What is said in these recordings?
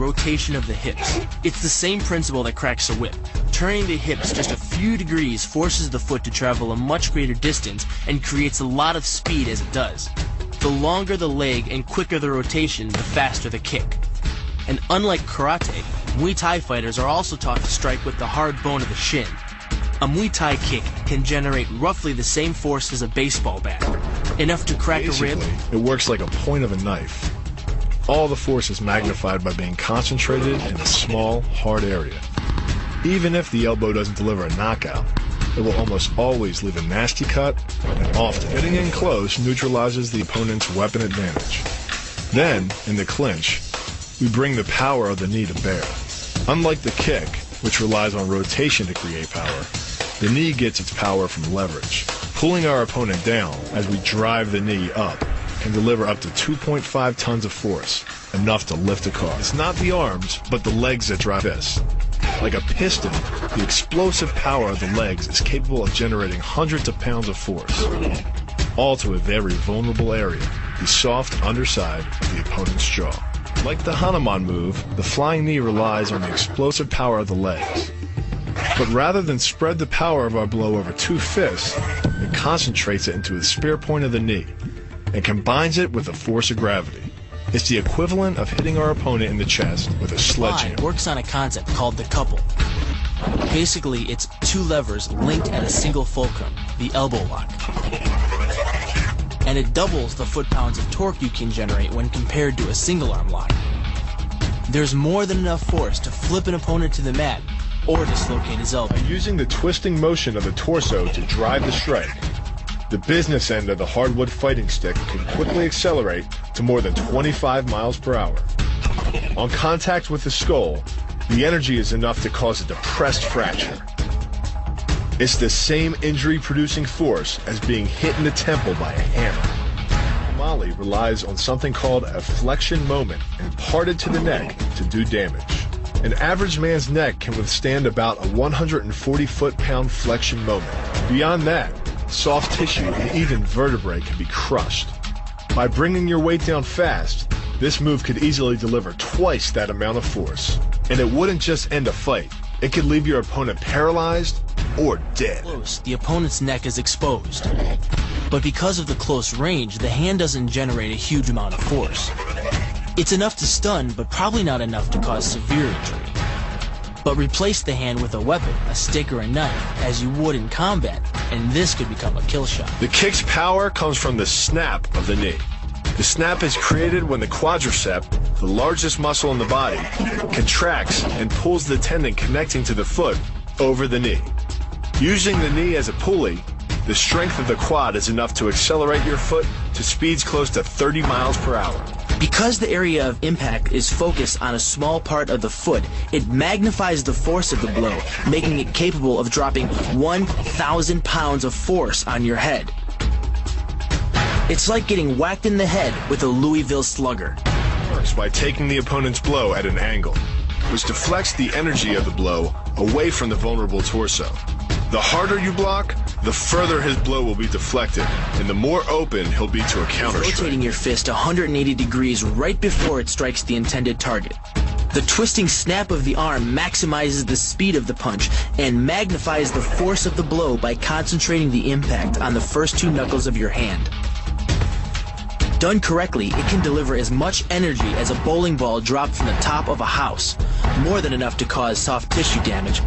rotation of the hips. It's the same principle that cracks a whip. Turning the hips just a few degrees forces the foot to travel a much greater distance and creates a lot of speed as it does. The longer the leg and quicker the rotation, the faster the kick. And unlike karate, Muay Thai fighters are also taught to strike with the hard bone of the shin. A Muay Thai kick can generate roughly the same force as a baseball bat, enough to crack a rib. It works like a point of a knife. All the force is magnified by being concentrated in a small, hard area. Even if the elbow doesn't deliver a knockout, it will almost always leave a nasty cut, and often getting in close neutralizes the opponent's weapon advantage. Then, in the clinch, we bring the power of the knee to bear. Unlike the kick, which relies on rotation to create power, the knee gets its power from leverage. Pulling our opponent down as we drive the knee up can deliver up to 2.5 tons of force, enough to lift a car. It's not the arms, but the legs that drive this. Like a piston, the explosive power of the legs is capable of generating hundreds of pounds of force, all to a very vulnerable area, the soft underside of the opponent's jaw. Like the Hanuman move, the flying knee relies on the explosive power of the legs. But rather than spread the power of our blow over two fists, it concentrates it into the spear point of the knee and combines it with the force of gravity. It's the equivalent of hitting our opponent in the chest with a sledgehammer. Works on a concept called the couple. Basically, it's two levers linked at a single fulcrum, the elbow lock. And it doubles the foot-pounds of torque you can generate when compared to a single-arm lock. There's more than enough force to flip an opponent to the mat or dislocate his elbow. By using the twisting motion of the torso to drive the strike, the business end of the hardwood fighting stick can quickly accelerate to more than 25 miles per hour. On contact with the skull, the energy is enough to cause a depressed fracture. It's the same injury-producing force as being hit in the temple by a hammer. Mali relies on something called a flexion moment imparted to the neck to do damage. An average man's neck can withstand about a 140 foot-pound flexion moment. Beyond that, soft tissue and even vertebrae can be crushed. By bringing your weight down fast, this move could easily deliver twice that amount of force. And it wouldn't just end a fight. It could leave your opponent paralyzed or dead. Close, the opponent's neck is exposed. But because of the close range, the hand doesn't generate a huge amount of force. It's enough to stun, but probably not enough to cause severe injury. But replace the hand with a weapon, a stick or a knife, as you would in combat, and this could become a kill shot. The kick's power comes from the snap of the knee. The snap is created when the quadricep, the largest muscle in the body, contracts and pulls the tendon connecting to the foot over the knee. Using the knee as a pulley, the strength of the quad is enough to accelerate your foot to speeds close to 30 miles per hour. Because the area of impact is focused on a small part of the foot, it magnifies the force of the blow, making it capable of dropping 1,000 pounds of force on your head. It's like getting whacked in the head with a Louisville slugger. It works by taking the opponent's blow at an angle, which deflects the energy of the blow away from the vulnerable torso. The harder you block, the further his blow will be deflected, and the more open he'll be to a counter strike. Rotating your fist 180 degrees right before it strikes the intended target. The twisting snap of the arm maximizes the speed of the punch and magnifies the force of the blow by concentrating the impact on the first two knuckles of your hand. Done correctly, it can deliver as much energy as a bowling ball dropped from the top of a house, more than enough to cause soft tissue damage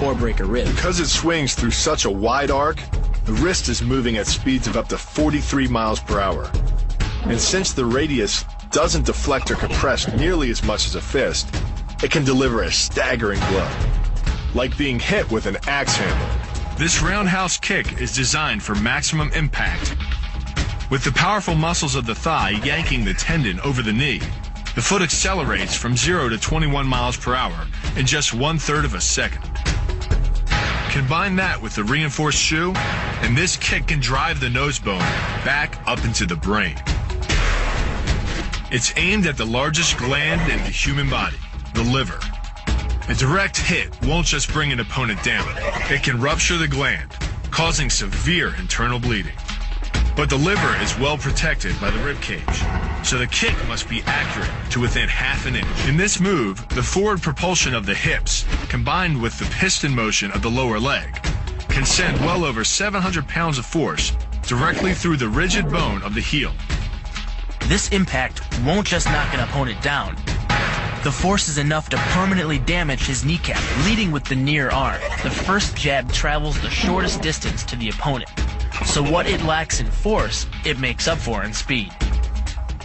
or break a rib. Because it swings through such a wide arc, the wrist is moving at speeds of up to 43 miles per hour. And since the radius doesn't deflect or compress nearly as much as a fist, it can deliver a staggering blow, like being hit with an axe handle. This roundhouse kick is designed for maximum impact. With the powerful muscles of the thigh yanking the tendon over the knee, the foot accelerates from 0 to 21 miles per hour in just 1/3 of a second. Combine that with the reinforced shoe, and this kick can drive the nose bone back up into the brain. It's aimed at the largest gland in the human body, the liver. A direct hit won't just bring an opponent down. It can rupture the gland, causing severe internal bleeding. But the liver is well protected by the rib cage. so the kick must be accurate to within half an inch. In this move, the forward propulsion of the hips, combined with the piston motion of the lower leg, can send well over 700 pounds of force directly through the rigid bone of the heel. This impact won't just knock an opponent down. The force is enough to permanently damage his kneecap, leading with the near arm. The first jab travels the shortest distance to the opponent, so what it lacks in force, it makes up for in speed.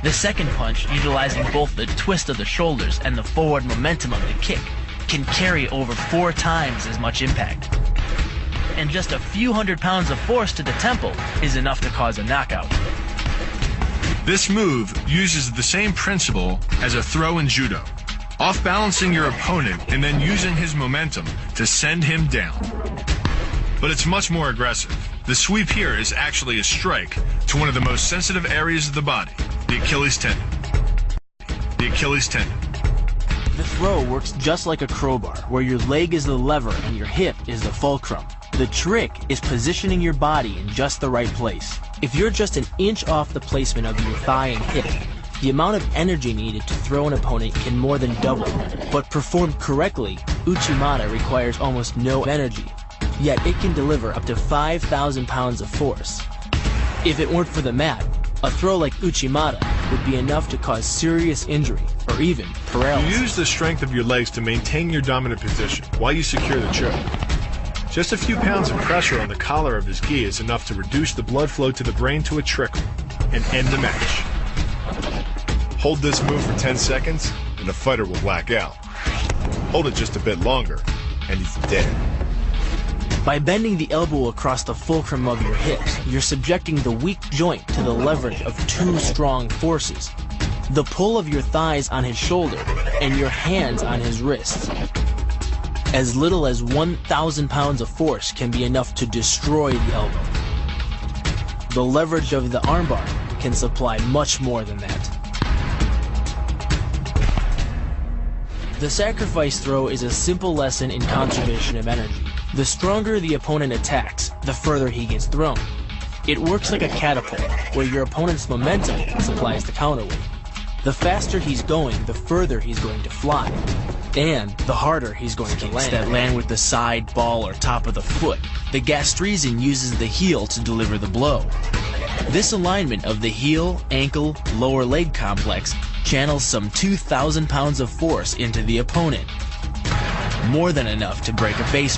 The second punch, utilizing both the twist of the shoulders and the forward momentum of the kick, can carry over 4 times as much impact. And just a few hundred pounds of force to the temple is enough to cause a knockout. This move uses the same principle as a throw in judo, off-balancing your opponent and then using his momentum to send him down. But it's much more aggressive. The sweep here is actually a strike to one of the most sensitive areas of the body, the Achilles tendon. The Achilles tendon. The throw works just like a crowbar, where your leg is the lever and your hip is the fulcrum. The trick is positioning your body in just the right place. If you're just an inch off the placement of your thigh and hip, the amount of energy needed to throw an opponent can more than double. But performed correctly, Uchimata requires almost no energy, yet it can deliver up to 5,000 pounds of force. If it weren't for the mat, a throw like Uchimata would be enough to cause serious injury or even paralysis. You use the strength of your legs to maintain your dominant position while you secure the choke. Just a few pounds of pressure on the collar of his gi is enough to reduce the blood flow to the brain to a trickle and end the match. Hold this move for 10 seconds and the fighter will black out. Hold it just a bit longer and he's dead. By bending the elbow across the fulcrum of your hips, you're subjecting the weak joint to the leverage of 2 strong forces: the pull of your thighs on his shoulder and your hands on his wrists. As little as 1,000 pounds of force can be enough to destroy the elbow. The leverage of the armbar can supply much more than that. The sacrifice throw is a simple lesson in conservation of energy. The stronger the opponent attacks, the further he gets thrown. It works like a catapult, where your opponent's momentum supplies the counterweight. The faster he's going, the further he's going to fly, and the harder he's going to land. That land with the side, ball, or top of the foot. The gastrizin uses the heel to deliver the blow. This alignment of the heel, ankle, lower leg complex channels some 2,000 pounds of force into the opponent. More than enough to break a base.